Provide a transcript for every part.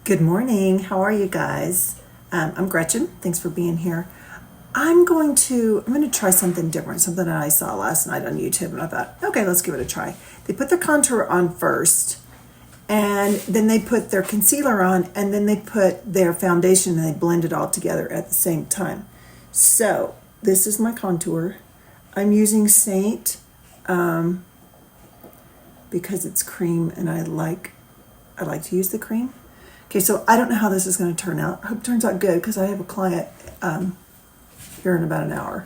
Good morning. How are you guys? I'm Gretchen. Thanks for being here. I'm going to try something different, something that I saw last night on YouTube, and I thought, okay, let's give it a try. They put their contour on first, and then they put their concealer on, and then they put their foundation, and they blend it all together at the same time. So this is my contour. I'm using Seint because it's cream, and I like to use the cream. Okay, so I don't know how this is going to turn out. I hope it turns out good because I have a client here in about an hour.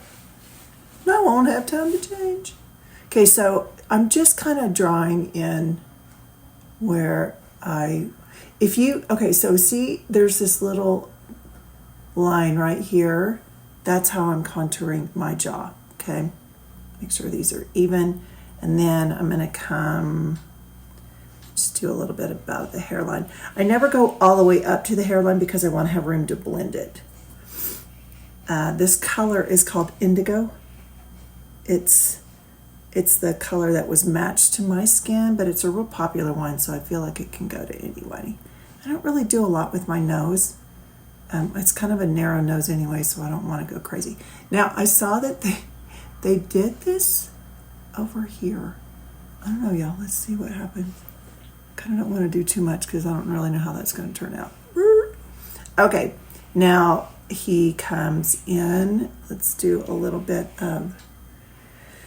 No, I won't have time to change. Okay, so I'm just kind of drawing in where so see, there's this little line right here. That's how I'm contouring my jaw, okay? Make sure these are even. And then I'm going to just do a little bit about the hairline. I never go all the way up to the hairline because I want to have room to blend it. This color is called Indigo. It's the color that was matched to my skin, but it's a real popular one, so I feel like it can go to anybody. I don't really do a lot with my nose. It's kind of a narrow nose anyway, so I don't want to go crazy. Now, I saw that they did this over here. I don't know, y'all. Let's see what happened. Kind of don't want to do too much because I don't really know how that's going to turn out. Okay, now he comes in. Let's do a little bit of,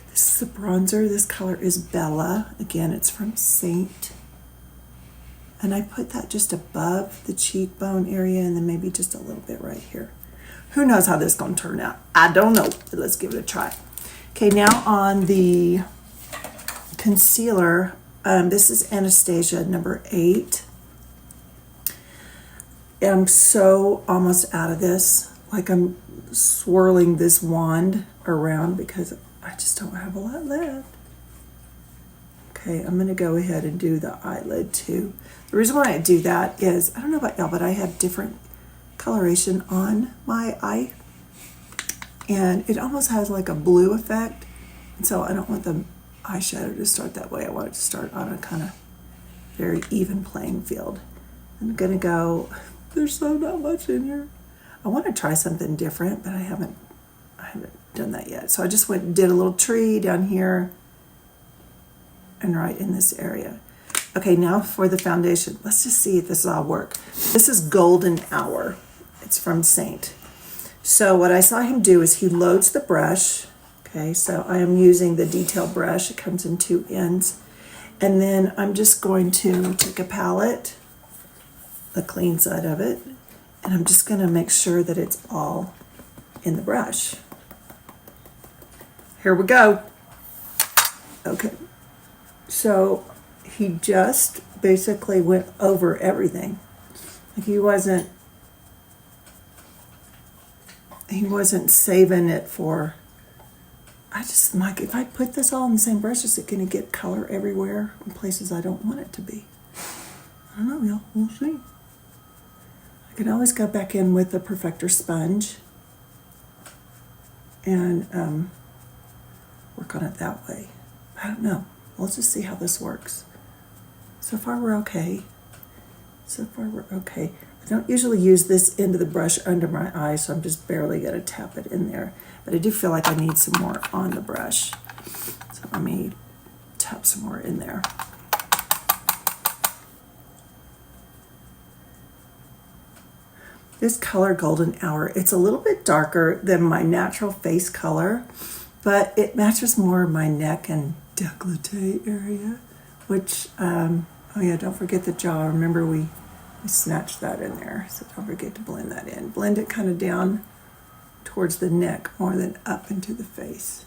this is a bronzer. This color is Bella. Again, it's from Seint. And I put that just above the cheekbone area and then maybe just a little bit right here. Who knows how this is going to turn out? I don't know, but let's give it a try. Okay, now on the concealer, this is Anastasia number 8. I'm so almost out of this. Like I'm swirling this wand around because I just don't have a lot left. Okay, I'm going to go ahead and do the eyelid too. The reason why I do that is, I don't know about y'all, but I have different coloration on my eye. And it almost has like a blue effect. And so I don't want the eyeshadow to start that way. I want it to start on a kind of very even playing field. I'm gonna go, there's so not much in here. I want to try something different, but I haven't done that yet. So I just went and did a little tree down here and right in this area. Okay, now for the foundation. Let's just see if this will all work. This is Golden Hour. It's from Seint. So what I saw him do is he loads the brush. Okay, so I am using the detail brush. It comes in 2 ends. And then I'm just going to take a palette, the clean side of it, and I'm just going to make sure that it's all in the brush. Here we go. Okay, so he just basically went over everything. He wasn't saving it for, Mike, if I put this all in the same brush, is it going to get color everywhere in places I don't want it to be? I don't know, y'all. We'll see. I can always go back in with the Perfector sponge and work on it that way. I don't know. We'll just see how this works. So far, we're okay. I don't usually use this end of the brush under my eye, so I'm just barely going to tap it in there. But I do feel like I need some more on the brush. So let me tap some more in there. This color, Golden Hour, it's a little bit darker than my natural face color, but it matches more of my neck and décolleté area, which, oh yeah, don't forget the jaw. Remember we snatched that in there, so don't forget to blend that in. Blend it kind of down towards the neck more than up into the face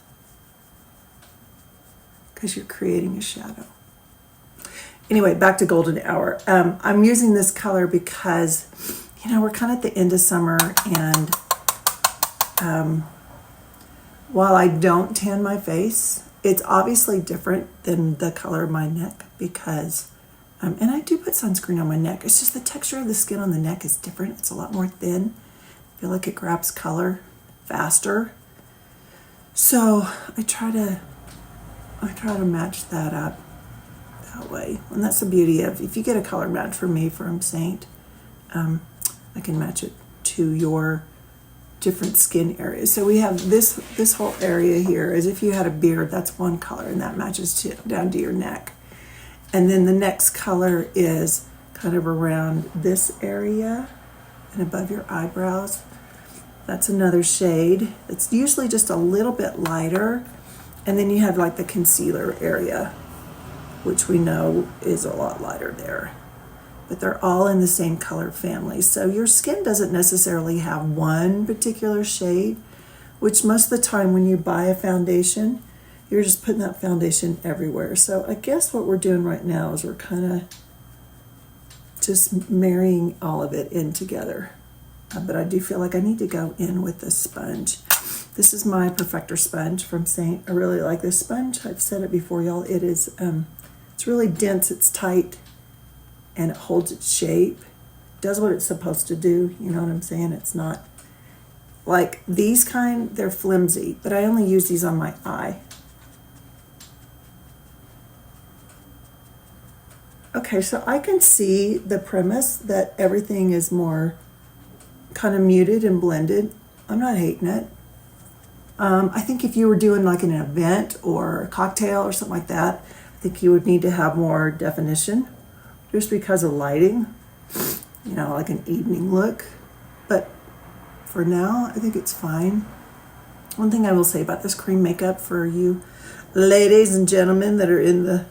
because you're creating a shadow. Anyway, back to Golden Hour. I'm using this color because, we're kind of at the end of summer, and while I don't tan my face, it's obviously different than the color of my neck because and I do put sunscreen on my neck. It's just the texture of the skin on the neck is different. It's a lot more thin. I feel like it grabs color faster. So I try to match that up that way. And that's the beauty of, if you get a color match from me from Seint, I can match it to your different skin areas. So we have this whole area here, as if you had a beard, that's one color, and that matches to, down to your neck. And then the next color is kind of around this area and above your eyebrows. That's another shade. It's usually just a little bit lighter. And then you have like the concealer area, which we know is a lot lighter there. But they're all in the same color family. So your skin doesn't necessarily have one particular shade, which most of the time when you buy a foundation, you're just putting that foundation everywhere. So I guess what we're doing right now is we're kind of just marrying all of it in together. But I do feel like I need to go in with this sponge. This is my Perfector sponge from Seint. I really like this sponge. I've said it before, y'all. It is, it's really dense, it's tight, and it holds its shape. Does what it's supposed to do, you know what I'm saying? It's not like these kind, they're flimsy, but I only use these on my eye. Okay, so I can see the premise that everything is more kind of muted and blended. I'm not hating it. I think if you were doing like an event or a cocktail or something like that, I think you would need to have more definition just because of lighting, you know, like an evening look. But for now, I think it's fine. One thing I will say about this cream makeup for you ladies and gentlemen that are in the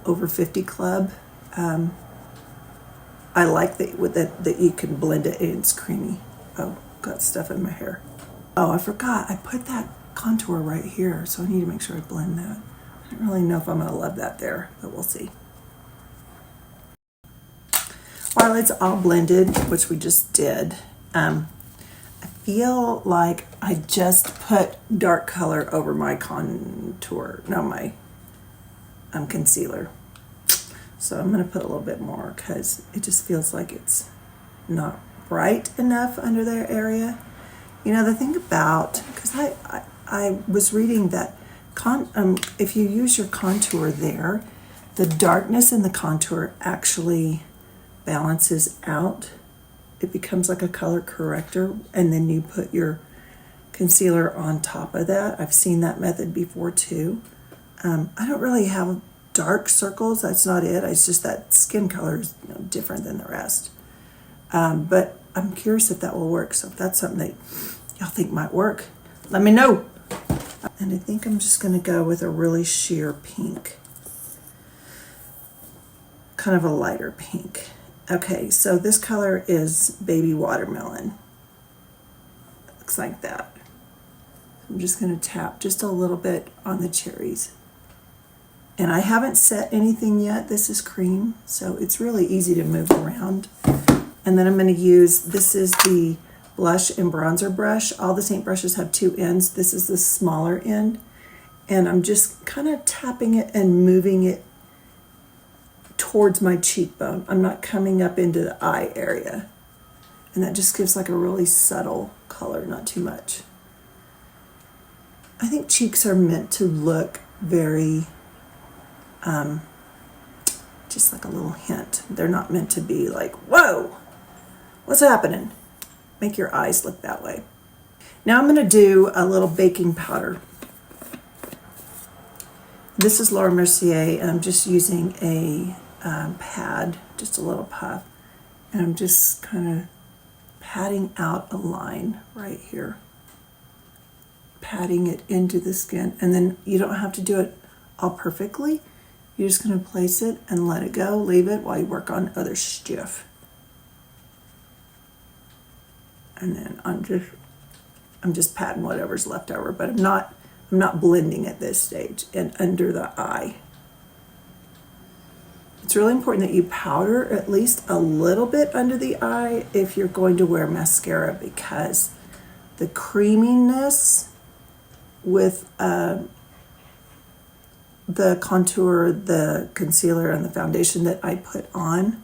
over 50 club, I like that you can blend it and it's creamy. Oh, got stuff in my hair. Oh, I forgot. I put that contour right here, so I need to make sure I blend that. I don't really know if I'm going to love that there, but we'll see. While it's all blended, which we just did, I feel like I just put dark color over my contour, no, my concealer. So I'm going to put a little bit more because it just feels like it's not bright enough under their area. You know, the thing about, because I was reading that if you use your contour there, the darkness in the contour actually balances out. It becomes like a color corrector, and then you put your concealer on top of that. I've seen that method before too. I don't really have dark circles. That's not it. It's just that skin color is, you know, different than the rest. But I'm curious if that will work. So if that's something that y'all think might work, let me know. And I think I'm just going to go with a really sheer pink, kind of a lighter pink. Okay, so this color is Baby Watermelon. Looks like that. I'm just going to tap just a little bit on the cherries. And I haven't set anything yet. This is cream, so it's really easy to move around. And then I'm going to use, this is the blush and bronzer brush. All the Seint brushes have two ends. This is the smaller end. And I'm just kind of tapping it and moving it towards my cheekbone. I'm not coming up into the eye area. And that just gives like a really subtle color, not too much. I think cheeks are meant to look very, just like a little hint. They're not meant to be like, whoa, what's happening? Make your eyes look that way. Now I'm going to do a little baking powder. This is Laura Mercier, and I'm just using a pad, just a little puff, and I'm just kind of patting out a line right here, patting it into the skin. And then you don't have to do it all perfectly. You're just going to place it and let it go, leave it while you work on other stuff. And then I'm just patting whatever's left over, but I'm not blending at this stage and under the eye. It's really important that you powder at least a little bit under the eye if you're going to wear mascara, because the creaminess with the contour, the concealer, and the foundation that I put on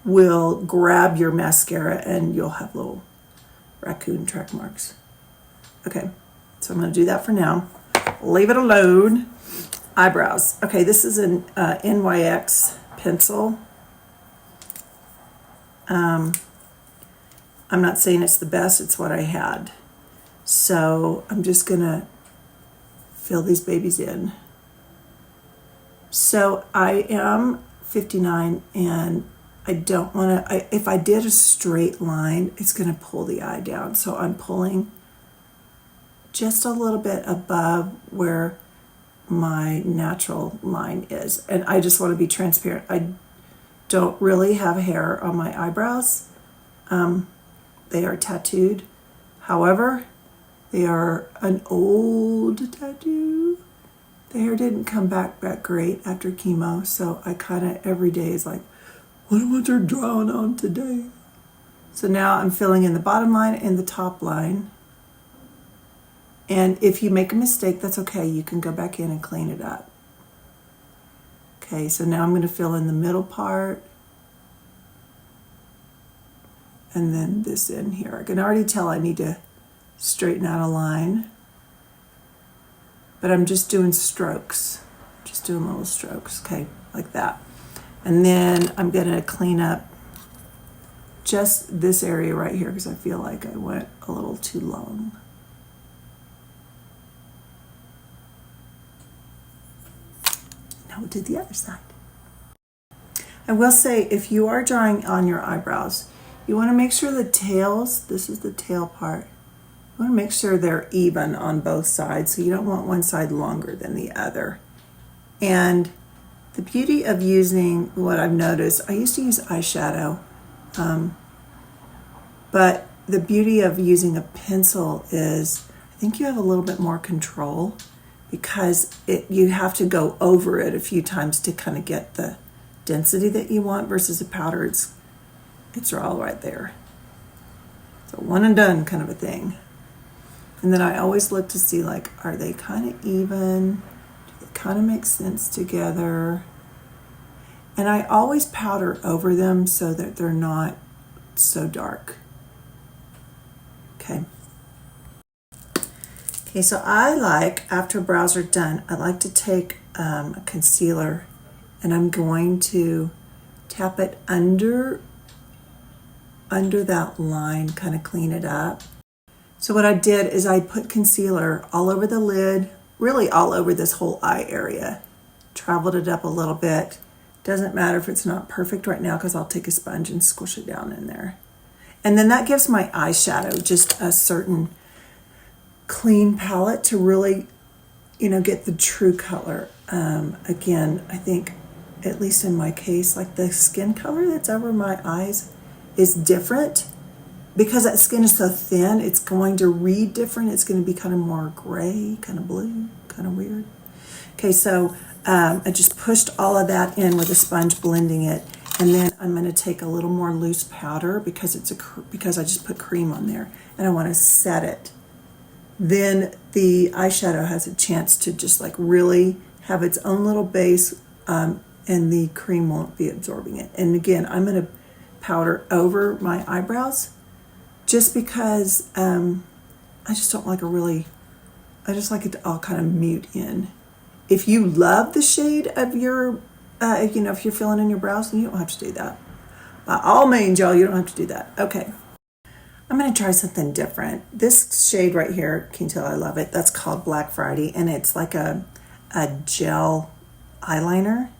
will grab your mascara and you'll have little raccoon track marks. Okay, so I'm going to do that for now. Leave it alone. Eyebrows. Okay, this is an NYX pencil. I'm not saying it's the best, it's what I had. So I'm just gonna fill these babies in. So I am 59 and I don't want to, if I did a straight line, it's going to pull the eye down. So I'm pulling just a little bit above where my natural line is. And I just want to be transparent. I don't really have hair on my eyebrows. They are tattooed. However, they are an old tattoo. The hair didn't come back that great after chemo, so I kind of every day is like, what was I drawing on today? So now I'm filling in the bottom line and the top line. And if you make a mistake, that's okay. You can go back in and clean it up. Okay, so now I'm going to fill in the middle part. And then this in here. I can already tell I need to straighten out a line. But I'm just doing strokes. Just doing little strokes, okay, like that. And then I'm going to clean up just this area right here because I feel like I went a little too long. Now we'll do the other side. I will say, if you are drawing on your eyebrows, you want to make sure the tails, this is the tail part, you want to make sure they're even on both sides, so you don't want one side longer than the other. And the beauty of using, what I've noticed, I used to use eyeshadow, but the beauty of using a pencil is I think you have a little bit more control because you have to go over it a few times to kind of get the density that you want versus a powder. It's all right there. So one and done kind of a thing. And then I always look to see, like, are they kind of even? Do they kind of make sense together? And I always powder over them so that they're not so dark. Okay. Okay, so I like, after brows are done, I like to take a concealer and I'm going to tap it under that line, kind of clean it up. So what I did is I put concealer all over the lid, really all over this whole eye area. Traveled it up a little bit. Doesn't matter if it's not perfect right now because I'll take a sponge and squish it down in there. And then that gives my eyeshadow just a certain clean palette to really, get the true color. Again, I think, at least in my case, like the skin color that's over my eyes is different. Because that skin is so thin, it's going to read different. It's going to be kind of more gray, kind of blue, kind of weird. Okay, so I just pushed all of that in with a sponge, blending it. And then I'm going to take a little more loose powder because because I just put cream on there. And I want to set it. Then the eyeshadow has a chance to just like really have its own little base, and the cream won't be absorbing it. And again, I'm going to powder over my eyebrows. Just because I just don't like I just like it to all kind of mute in. If you love the shade of your, if you're filling in your brows, then you don't have to do that. By all means, y'all, you don't have to do that. Okay. I'm going to try something different. This shade right here, can you tell I love it? That's called Black Friday, and it's like a gel eyeliner.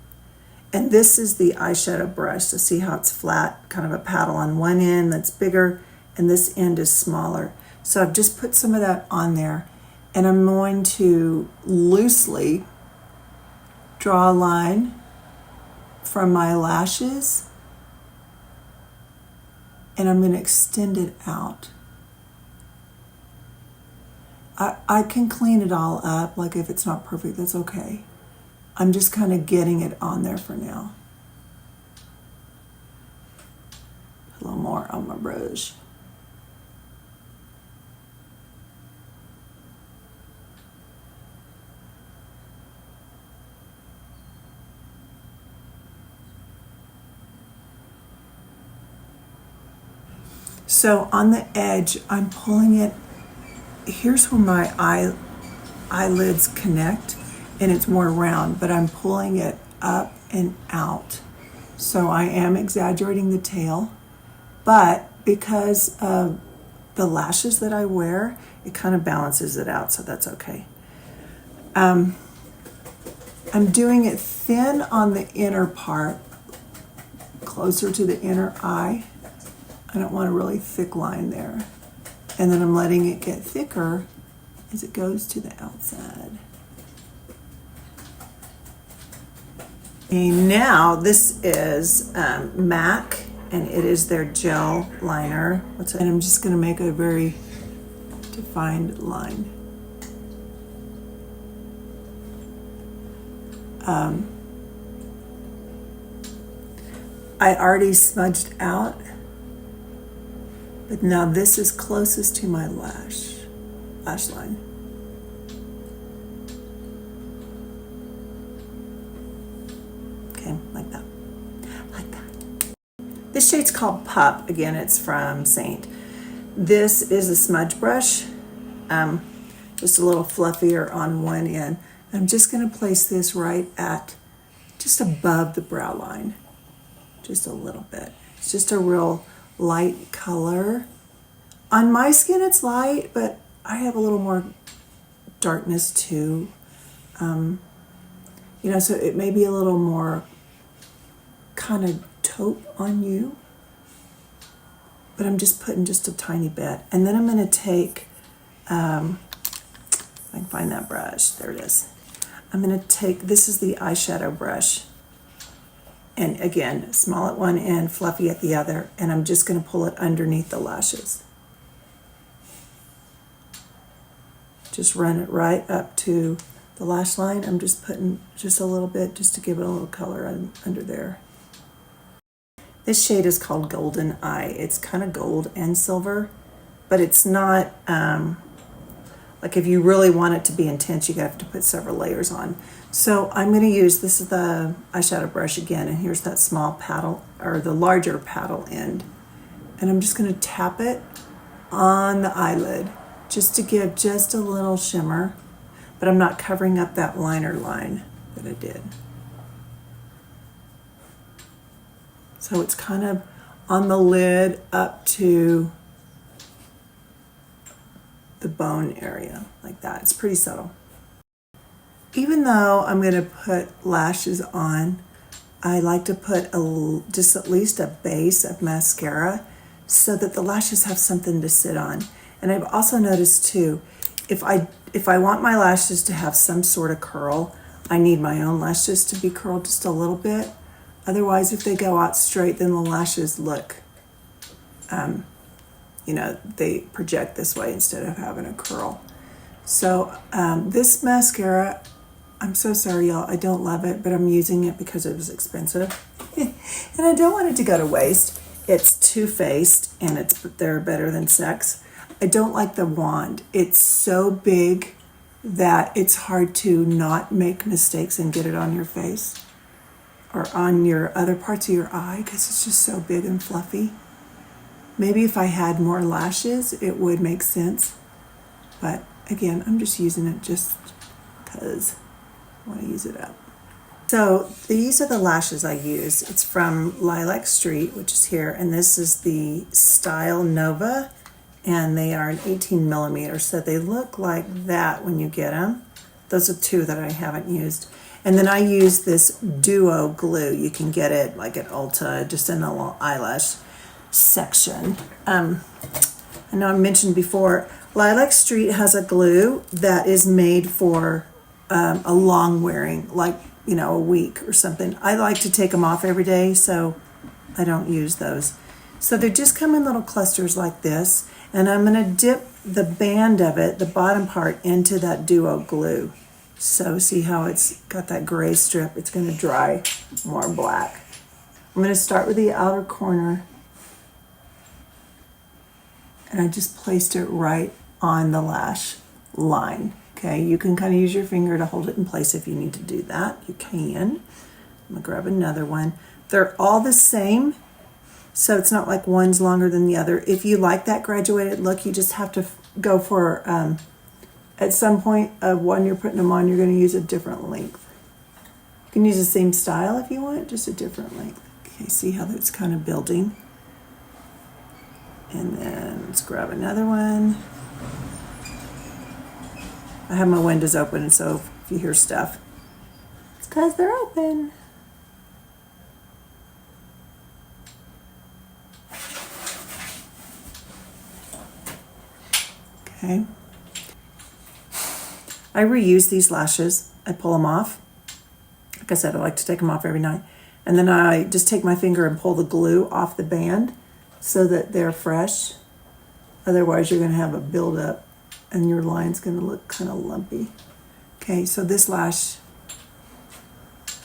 And this is the eyeshadow brush. So see how it's flat, kind of a paddle on one end that's bigger, and this end is smaller. So I've just put some of that on there, and I'm going to loosely draw a line from my lashes, and I'm going to extend it out. I can clean it all up, like if it's not perfect, that's okay. I'm just kind of getting it on there for now. A little more on my brush. So on the edge, I'm pulling it. Here's where my eyelids connect, and it's more round, but I'm pulling it up and out. So I am exaggerating the tail, but because of the lashes that I wear, it kind of balances it out, so that's okay. I'm doing it thin on the inner part, closer to the inner eye. I don't want a really thick line there. And then I'm letting it get thicker as it goes to the outside. And now this is MAC, and it is their gel liner. And I'm just going to make a very defined line. I already smudged out, but now this is closest to my lash line. Okay, like that. Like that. This shade's called Pup. Again, it's from Seint. This is a smudge brush, just a little fluffier on one end. I'm just going to place this right at just above the brow line, just a little bit. It's just a real light color. On my skin it's light, but I have a little more darkness too. You know, so it may be a little more kind of taupe on you, but I'm just putting just a tiny bit. And then I'm going to take, I can find that brush, there it is. I'm going to take, this is the eyeshadow brush, and again, small at one end, fluffy at the other, and I'm just going to pull it underneath the lashes. Just run it right up to the lash line. I'm just putting just a little bit just to give it a little color under there. This shade is called Golden Eye. It's kind of gold and silver, but it's not, like if you really want it to be intense, you have to put several layers on. So I'm going to use, this is the eyeshadow brush again, and here's that small paddle, or the larger paddle end. And I'm just going to tap it on the eyelid just to give just a little shimmer, but I'm not covering up that liner line that I did. So it's kind of on the lid up to the bone area, like that. It's pretty subtle. Even though I'm going to put lashes on, I like to put just at least a base of mascara so that the lashes have something to sit on. And I've also noticed too, if I want my lashes to have some sort of curl, I need my own lashes to be curled just a little bit. Otherwise, if they go out straight, then the lashes look, you know, they project this way instead of having a curl. So this mascara, I'm so sorry, y'all, I don't love it, but I'm using it because it was expensive. And I don't want it to go to waste. It's Too Faced, and they're better than sex. I don't like the wand. It's so big that it's hard to not make mistakes and get it on your face or on your other parts of your eye because it's just so big and fluffy. Maybe if I had more lashes, it would make sense. But again, I'm just using it just because I want to use it up. So these are the lashes I use. It's from Lilac Street, which is here, and this is the Style Nova, and they are an 18 millimeter, so they look like that when you get them. Those are two that I haven't used. And then I use this Duo glue. You can get it like at Ulta, just in the little eyelash section. I know I mentioned before, Lilac Street has a glue that is made for a long wearing, like, you know, a week or something. I like to take them off every day, so I don't use those. So they just come in little clusters like this, and I'm going to dip the band of it, the bottom part, into that Duo glue. So see how it's got that gray strip? It's going to dry more black. I'm going to start with the outer corner, and I just placed it right on the lash line. Okay, you can kind of use your finger to hold it in place if you need to do that. You can. I'm going to grab another one. They're all the same, so it's not like one's longer than the other. If you like that graduated look, you just have to go for, at some point of when you're putting them on, you're going to use a different length. You can use the same style if you want, just a different length. Okay, see how that's kind of building? And then let's grab another one. I have my windows open, so if you hear stuff, it's because they're open. Okay. I reuse these lashes. I pull them off. Like I said, I like to take them off every night. And then I just take my finger and pull the glue off the band so that they're fresh. Otherwise, you're going to have a buildup and your line's going to look kind of lumpy. Okay, so this lash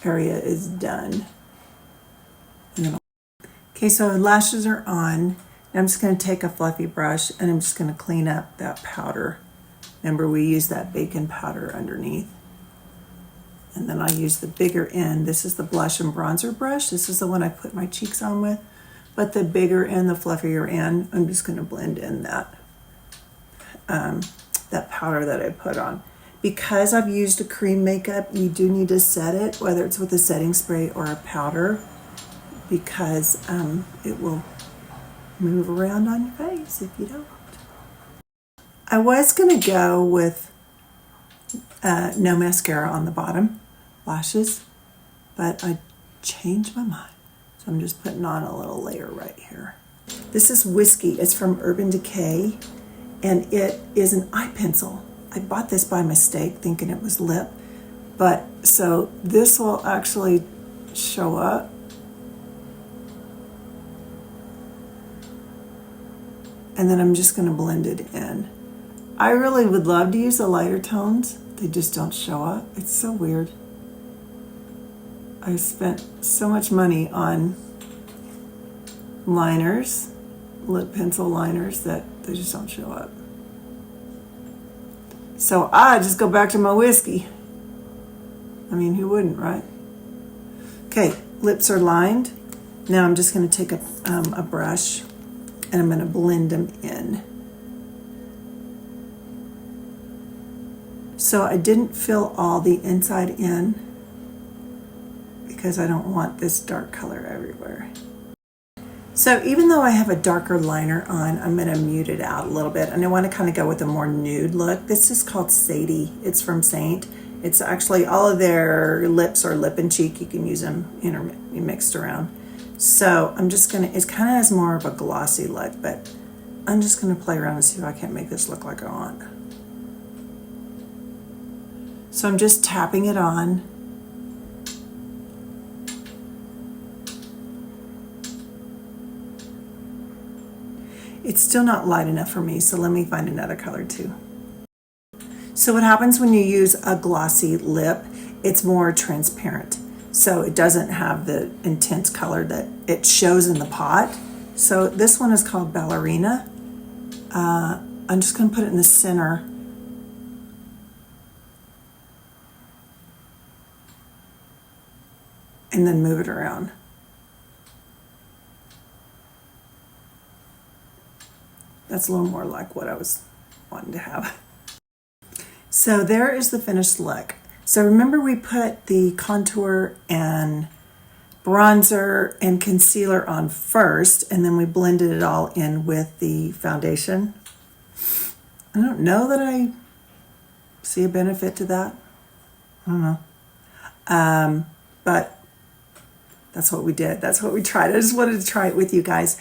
area is done. Okay, so lashes are on. I'm just going to take a fluffy brush and I'm just going to clean up that powder. Remember, we use that bacon powder underneath. And then I use the bigger end. This is the blush and bronzer brush. This is the one I put my cheeks on with. But the bigger end, the fluffier end, I'm just going to blend in that that powder that I put on. Because I've used a cream makeup, you do need to set it, whether it's with a setting spray or a powder, because it will move around on your face if you don't. I was going to go with no mascara on the bottom lashes, but I changed my mind. So I'm just putting on a little layer right here. This is Whiskey. It's from Urban Decay, and it is an eye pencil. I bought this by mistake thinking it was lip, but so this will actually show up. And then I'm just going to blend it in. I really would love to use the lighter tones. They just don't show up. It's so weird. I spent so much money on liners, lip pencil liners, that they just don't show up. So I just go back to my Whiskey. I mean, who wouldn't, right? Okay, lips are lined. Now I'm just going to take a brush and I'm going to blend them in. So I didn't fill all the inside in because I don't want this dark color everywhere. So even though I have a darker liner on, I'm going to mute it out a little bit. And I want to kind of go with a more nude look. This is called Sadie. It's from Seint. It's actually all of their lips or lip and cheek. You can use them mixed around. So I'm just going to, it kind of has more of a glossy look, but I'm just going to play around and see if I can't make this look like I want. So I'm just tapping it on. It's still not light enough for me, so let me find another color too. So what happens when you use a glossy lip, it's more transparent. So it doesn't have the intense color that it shows in the pot. So this one is called Ballerina. I'm just going to put it in the center. And then move it around. That's a little more like what I was wanting to have. So there is the finished look. So remember, we put the contour and bronzer and concealer on first, and then we blended it all in with the foundation. I don't know that I see a benefit to that. I don't know. But that's what we did. That's what we tried. I just wanted to try it with you guys.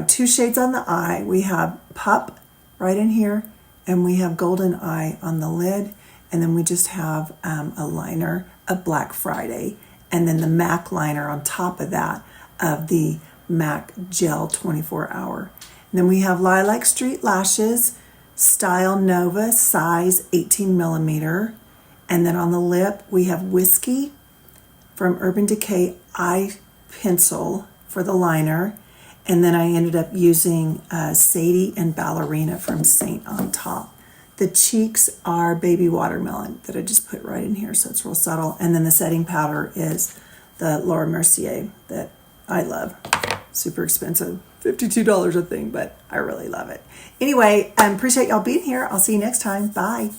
Two shades on the eye. We have Pup right in here, and we have Golden Eye on the lid. And then we just have a liner of Black Friday, and then the MAC liner on top of that of the MAC Gel 24 Hour. And then we have Lilac Street Lashes, Style Nova, size 18 millimeter. And then on the lip, we have Whiskey from Urban Decay Eye Pencil for the liner. And then I ended up using Sadie and Ballerina from Seint on top. The cheeks are Baby Watermelon that I just put right in here, so it's real subtle. And then the setting powder is the Laura Mercier that I love. Super expensive, $52 a thing, but I really love it. Anyway, I appreciate y'all being here. I'll see you next time. Bye.